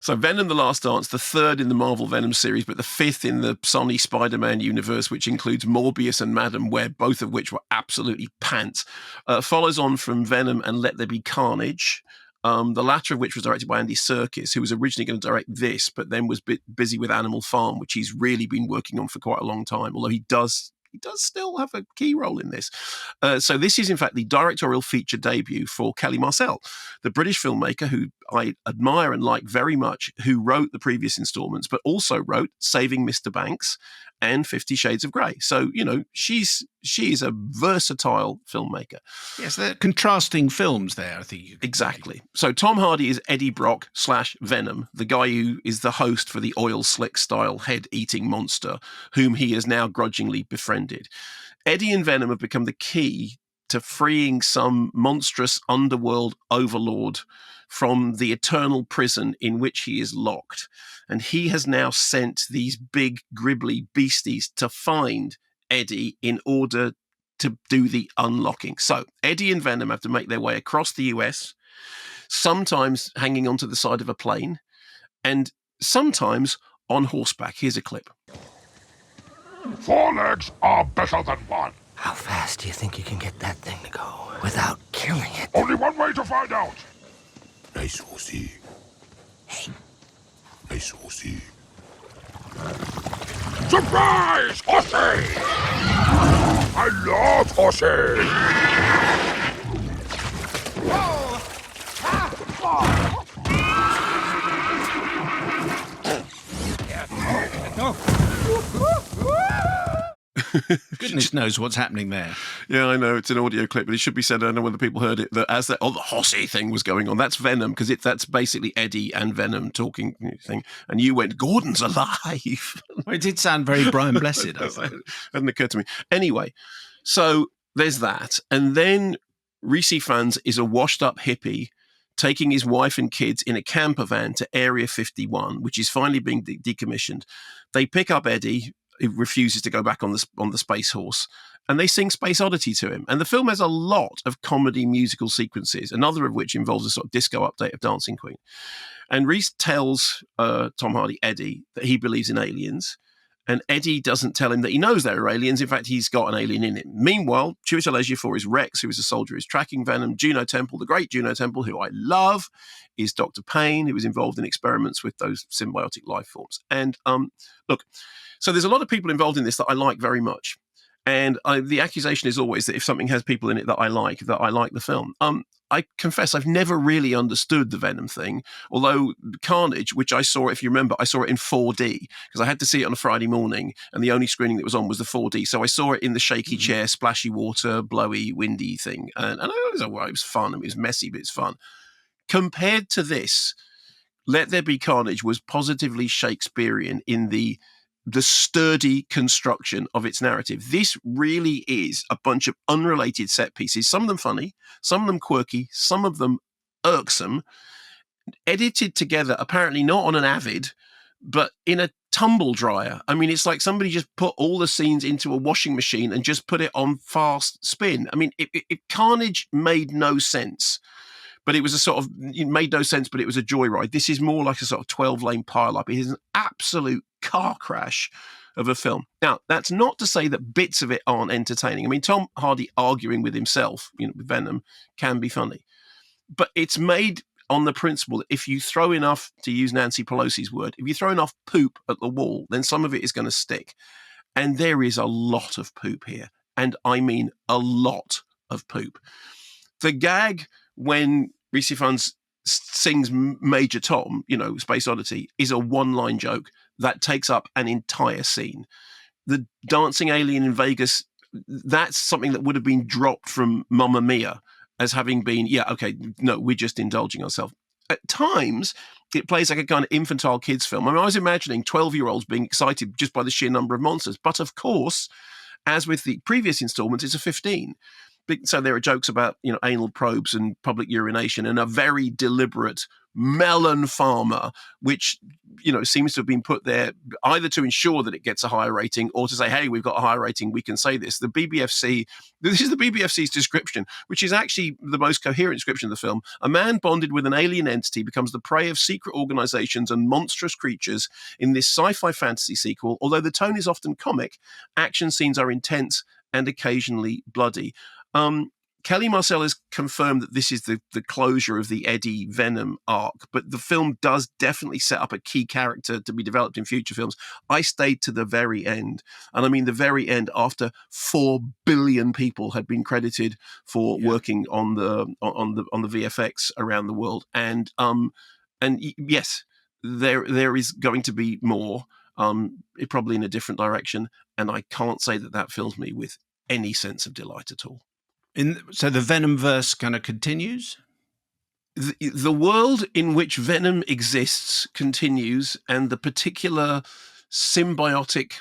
So Venom: The Last Dance, the third in the Marvel Venom series, but the fifth in the Sony Spider-Man universe, which includes Morbius and Madam Web, both of which were absolutely pants, follows on from Venom and Let There Be Carnage, the latter of which was directed by Andy Serkis, who was originally going to direct this, but then was busy with Animal Farm, which he's really been working on for quite a long time, although he does still have a key role in this. So this is, in fact, the directorial feature debut for Kelly Marcel, the British filmmaker who I admire and like very much, who wrote the previous installments, but also wrote Saving Mr. Banks and 50 Shades of Grey. So, she is a versatile filmmaker. Yes, they're contrasting films there, I think. Exactly. So Tom Hardy is Eddie Brock / Venom, the guy who is the host for the oil slick style head-eating monster, whom he has now grudgingly befriended. Eddie and Venom have become the key to freeing some monstrous underworld overlord from the eternal prison in which he is locked. And he has now sent these big, gribbly beasties to find Eddie in order to do the unlocking. So Eddie and Venom have to make their way across the US, sometimes hanging onto the side of a plane, and sometimes on horseback. Here's a clip. 4 legs are better than 1. How fast do you think you can get that thing to go without killing it? Only one way to find out. Nice horsey. Hey. Nice horsey. Surprise, horsey! I love horses! Goodness knows what's happening there. Yeah, I know, it's an audio clip, but it should be said, I don't know whether people heard it, that as the horsey thing was going on, that's Venom, because that's basically Eddie and Venom talking thing, and you went, Gordon's alive. Well, it did sound very Brian Blessed. It hadn't occurred to me. Anyway, so there's that, and then Reese Fans is a washed-up hippie taking his wife and kids in a camper van to Area 51, which is finally being decommissioned. They pick up Eddie, who refuses to go back on the Space Horse, and they sing Space Oddity to him. And the film has a lot of comedy musical sequences, another of which involves a sort of disco update of Dancing Queen. And Reese tells Tom Hardy, Eddie, that he believes in aliens, and Eddie doesn't tell him that he knows there are aliens. In fact, he's got an alien in him. Meanwhile, Chiwetel Ejiofor is Rex, who is a soldier who's tracking Venom. Juno Temple, the great Juno Temple, who I love, is Dr. Payne, who was involved in experiments with those symbiotic life forms. And look, so there's a lot of people involved in this that I like very much. And the accusation is always that if something has people in it that I like the film. I confess I've never really understood the Venom thing, although Carnage, which I saw, if you remember, I saw it in 4D because I had to see it on a Friday morning and the only screening that was on was the 4D. So I saw it in the shaky chair, splashy water, blowy, windy thing. And it was fun. It was messy, but it's fun. Compared to this, Let There Be Carnage was positively Shakespearean in the sturdy construction of its narrative. This really is a bunch of unrelated set pieces, some of them funny, some of them quirky, some of them irksome, edited together, apparently not on an Avid, but in a tumble dryer. I mean, it's like somebody just put all the scenes into a washing machine and just put it on fast spin. I mean, Carnage made no sense. But it was it made no sense, but it was a joyride. This is more like a sort of 12-lane pile-up. It is an absolute car crash of a film. Now, that's not to say that bits of it aren't entertaining. I mean, Tom Hardy arguing with himself, with Venom, can be funny. But it's made on the principle that if you throw enough, to use Nancy Pelosi's word, if you throw enough poop at the wall, then some of it is going to stick. And there is a lot of poop here. And I mean a lot of poop. The gag when Reese Fans sings Major Tom, Space Oddity, is a one-line joke that takes up an entire scene. The dancing alien in Vegas, that's something that would have been dropped from Mamma Mia as having been, we're just indulging ourselves. At times, it plays like a kind of infantile kids film. I mean, I was imagining 12-year-olds being excited just by the sheer number of monsters. But of course, as with the previous installments, it's a 15. So there are jokes about, anal probes and public urination and a very deliberate melon farmer, which seems to have been put there either to ensure that it gets a higher rating or to say, hey, we've got a higher rating, we can say this. This is the BBFC's description, which is actually the most coherent description of the film. A man bonded with an alien entity becomes the prey of secret organizations and monstrous creatures in this sci-fi fantasy sequel. Although the tone is often comic, action scenes are intense and occasionally bloody. Kelly Marcel has confirmed that this is the closure of the Eddie Venom arc, but the film does definitely set up a key character to be developed in future films. I stayed to the very end, and I mean the very end after 4 billion people had been credited for working on the VFX around the world, and yes, there is going to be more, probably in a different direction, and I can't say that fills me with any sense of delight at all. So the Venomverse kind of continues? The world in which Venom exists continues, and the particular symbiotic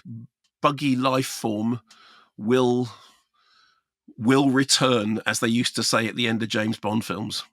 buggy life form will return, as they used to say at the end of James Bond films.